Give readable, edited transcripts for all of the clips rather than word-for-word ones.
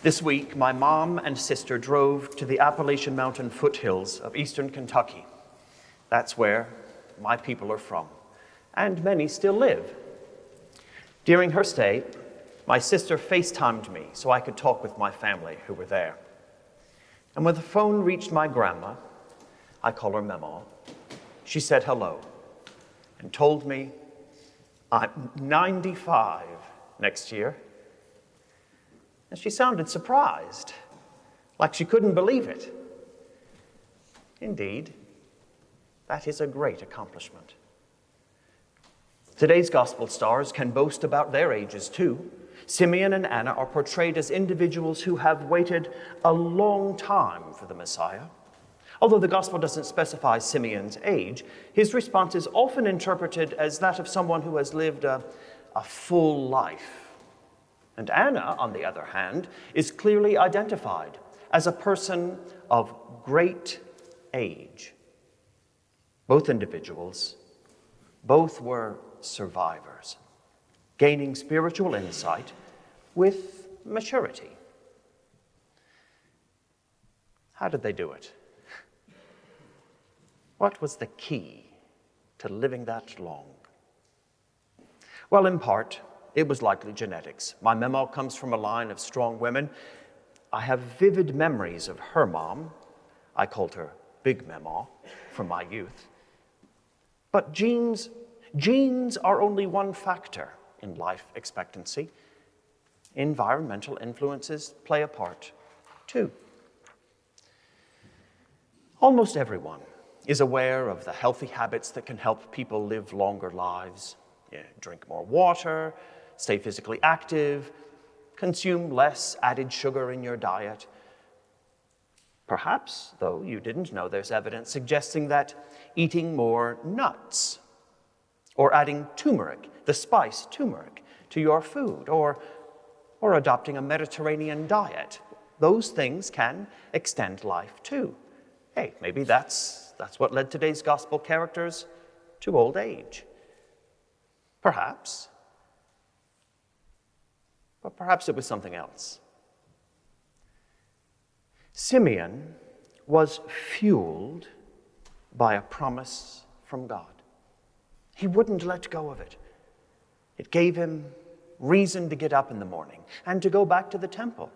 This week, my mom and sister drove to the Appalachian Mountain foothills of eastern Kentucky. That's where my people are from, and many still live. During her stay, my sister FaceTimed me so I could talk with my family who were there. And when the phone reached my grandma, I call her Memo, she said hello and told me I'm 95 next year. And she sounded surprised, like she couldn't believe it. Indeed, that is a great accomplishment. Today's gospel stars can boast about their ages too. Simeon and Anna are portrayed as individuals who have waited a long time for the Messiah. Although the gospel doesn't specify Simeon's age, his response is often interpreted as that of someone who has lived a full life. And Anna, on the other hand, is clearly identified as a person of great age. Both individuals, both were survivors, gaining spiritual insight with maturity. How did they do it? What was the key to living that long? Well, in part, it was likely genetics. My Memo comes from a line of strong women. I have vivid memories of her mom. I called her Big Memo from my youth. But genes are only one factor in life expectancy. Environmental influences play a part too. Almost everyone is aware of the healthy habits that can help people live longer lives. Drink more water, stay physically active, consume less added sugar in your diet. Perhaps, though, you didn't know there's evidence suggesting that eating more nuts or adding turmeric, the spice turmeric, to your food or adopting a Mediterranean diet, those things can extend life too. Hey, maybe that's what led today's gospel characters to old age. Perhaps. But perhaps it was something else. Simeon was fueled by a promise from God. He wouldn't let go of it. It gave him reason to get up in the morning and to go back to the temple.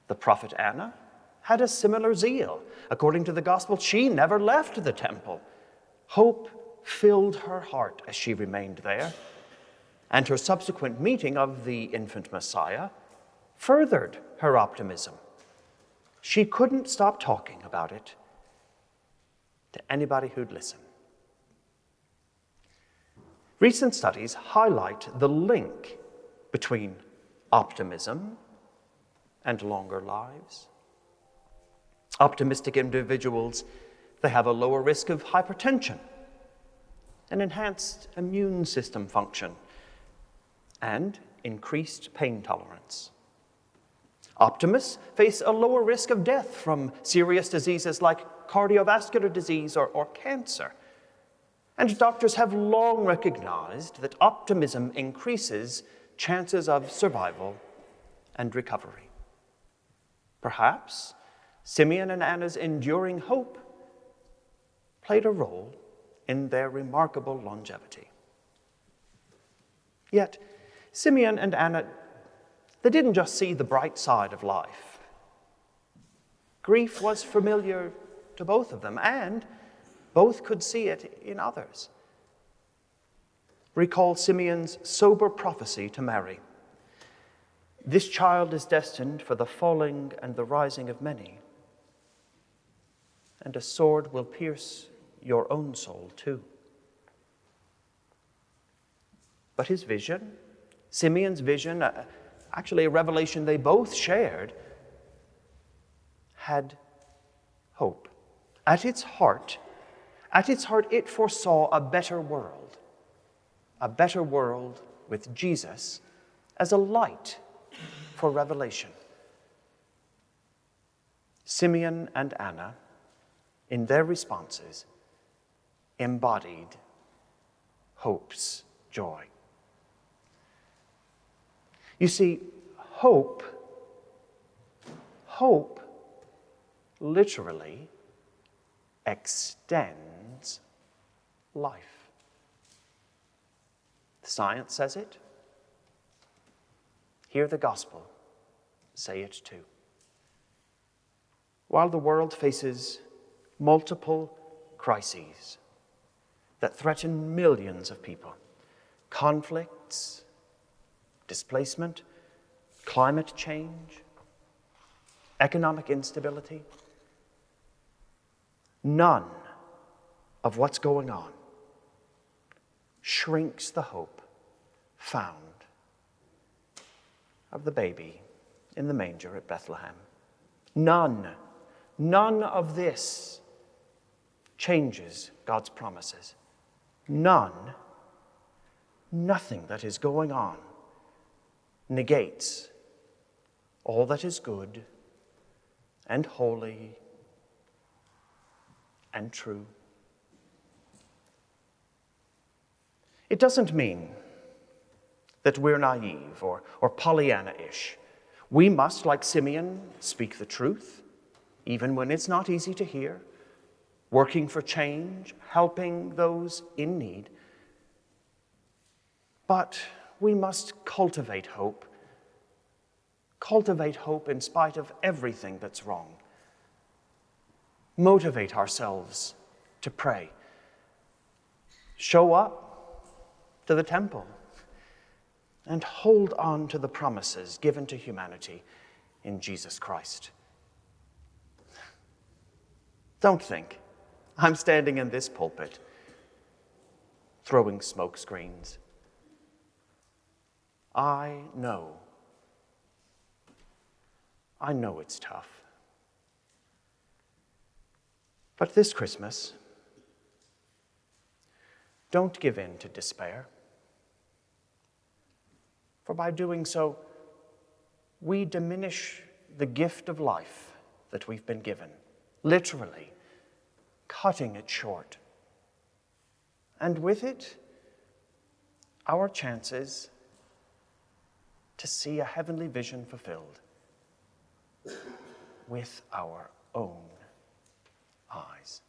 The prophet Anna had a similar zeal. According to the gospel, she never left the temple. Hope filled her heart as she remained there. And her subsequent meeting of the infant Messiah furthered her optimism. She couldn't stop talking about it to anybody who'd listen. Recent studies highlight the link between optimism and longer lives. Optimistic individuals, they have a lower risk of hypertension, an enhanced immune system function, and increased pain tolerance. Optimists face a lower risk of death from serious diseases like cardiovascular disease or cancer. And doctors have long recognized that optimism increases chances of survival and recovery. Perhaps Simeon and Anna's enduring hope played a role in their remarkable longevity. Yet, Simeon and Anna, they didn't just see the bright side of life. Grief was familiar to both of them, and both could see it in others. Recall Simeon's sober prophecy to Mary. This child is destined for the falling and the rising of many, and a sword will pierce your own soul too. But his vision, Simeon's vision, actually a revelation they both shared, had hope. At its heart, it foresaw a better world with Jesus as a light for revelation. Simeon and Anna, in their responses, embodied hope's joy. You see, hope Hope literally extends life. Science says it. Hear the gospel say it too. While the world faces multiple crises that threaten millions of people, conflicts, displacement, climate change, economic instability, none of what's going on shrinks the hope found of the baby in the manger at Bethlehem. None of this changes God's promises. Nothing that is going on negates all that is good and holy and true. It doesn't mean that we're naive or Pollyanna-ish. We must, like Simeon, speak the truth, even when it's not easy to hear, working for change, helping those in need. But we must cultivate hope in spite of everything that's wrong. Motivate ourselves to pray. Show up to the temple and hold on to the promises given to humanity in Jesus Christ. Don't think I'm standing in this pulpit throwing smoke screens. I know it's tough. But this Christmas, don't give in to despair. For by doing so, we diminish the gift of life that we've been given, literally cutting it short. And with it, our chances to see a heavenly vision fulfilled with our own eyes.